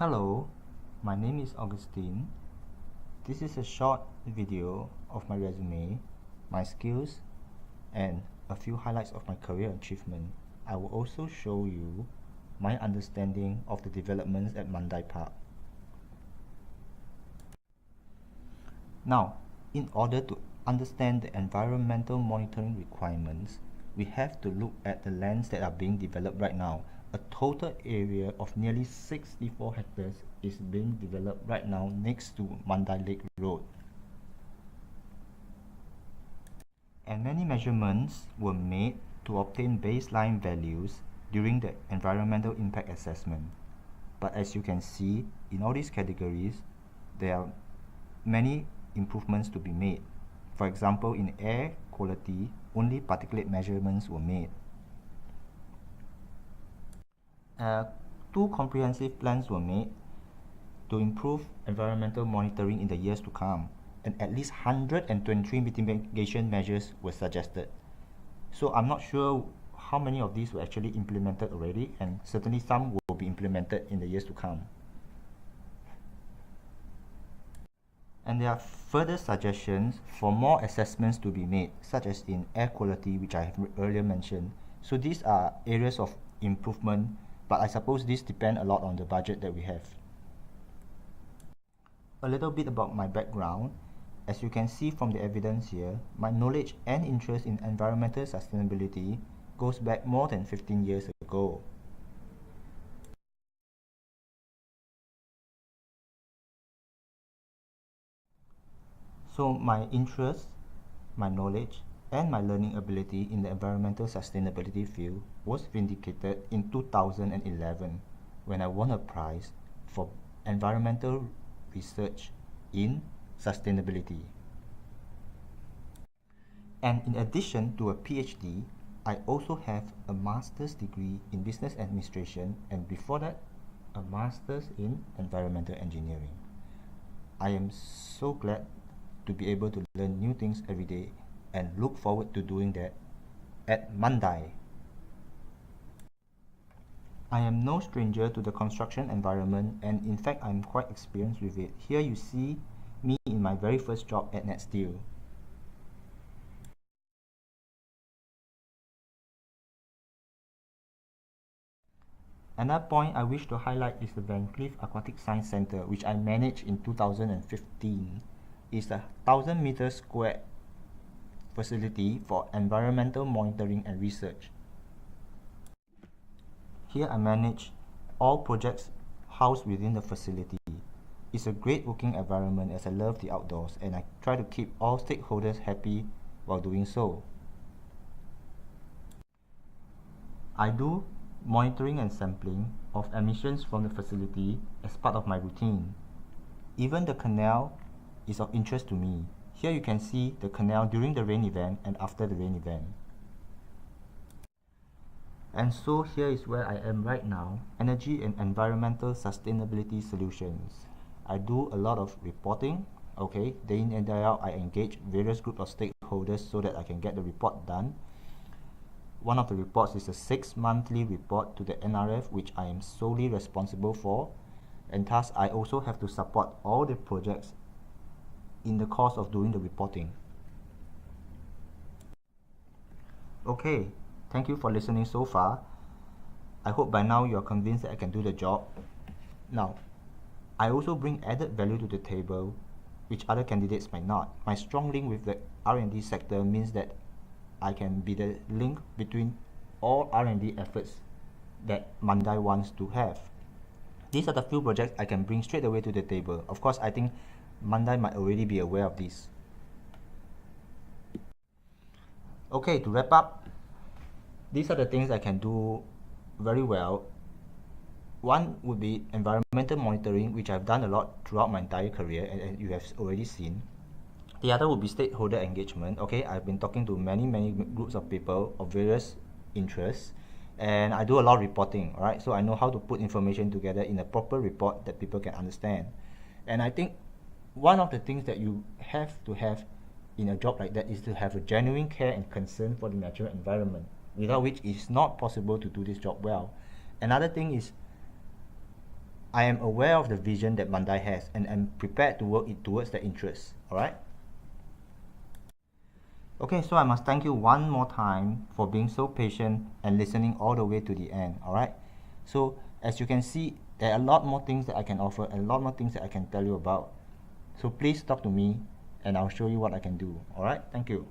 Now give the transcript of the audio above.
Hello, my name is Augustine. This is a short video of my resume, my skills, and a few highlights of my career achievement. I will also show you my understanding of the developments at Mandai Park. Now, in order to understand the environmental monitoring requirements, we have to look at the lands that are being developed right now. A total area of nearly 64 hectares is being developed right now next to Mandai Lake Road. And many measurements were made to obtain baseline values during the environmental impact assessment. But as you can see, in all these categories, there are many improvements to be made. For example, in air quality, only particulate measurements were made. Two comprehensive plans were made to improve environmental monitoring in the years to come, and at least 123 mitigation measures were suggested. So I'm not sure how many of these were actually implemented already, and certainly some will be implemented in the years to come. And there are further suggestions for more assessments to be made, such as in air quality, which I have earlier mentioned. So these are areas of improvement, but I suppose these depend a lot on the budget that we have. A little bit about my background. As you can see from the evidence here, my knowledge and interest in environmental sustainability goes back more than 15 years ago. So my interest, my knowledge, and my learning ability in the environmental sustainability field was vindicated in 2011 when I won a prize for environmental research in sustainability. And in addition to a PhD, I also have a master's degree in business administration, and before that, a master's in environmental engineering. I am so glad to be able to learn new things every day and look forward to doing that at Mandai. I am no stranger to the construction environment, and in fact I'm quite experienced with it. Here you see me in my very first job at Net Steel. Another point I wish to highlight is the Van Cleef Aquatic Science Center, which I managed in 2015. It's a 1,000 meters square facility for environmental monitoring and research. Here I manage all projects housed within the facility. It's a great working environment as I love the outdoors, and I try to keep all stakeholders happy while doing so. I do monitoring and sampling of emissions from the facility as part of my routine. Even the canal is of interest to me. Here you can see the canal during the rain event and after the rain event. And so here is where I am right now, energy and environmental sustainability solutions. I do a lot of reporting, okay, day in and day out I engage various groups of stakeholders so that I can get the report done. One of the reports is a 6-monthly report to the NRF, which I am solely responsible for, and thus I also have to support all the projects in the course of doing the reporting. Okay, thank you for listening so far. I hope by now you are convinced that I can do the job. Now, I also bring added value to the table, which other candidates might not. My strong link with the R&D sector means that I can be the link between all R&D efforts that Mandai wants to have. These are the few projects I can bring straight away to the table. Of course, I think Mandai might already be aware of this. Okay, to wrap up, these are the things I can do very well. One would be environmental monitoring, which I've done a lot throughout my entire career, and you have already seen. The other would be stakeholder engagement. Okay, I've been talking to many groups of people of various interests, and I do a lot of reporting, alright? So I know how to put information together in a proper report that people can understand. And I think one of the things that you have to have in a job like that is to have a genuine care and concern for the natural environment, without which it's not possible to do this job well. Another thing is I am aware of the vision that Mandai has and am prepared to work it towards that interest. Alright? Okay, so I must thank you one more time for being so patient and listening all the way to the end. Alright? So as you can see, there are a lot more things that I can offer and a lot more things that I can tell you about. So please talk to me and I'll show you what I can do. Alright? Thank you.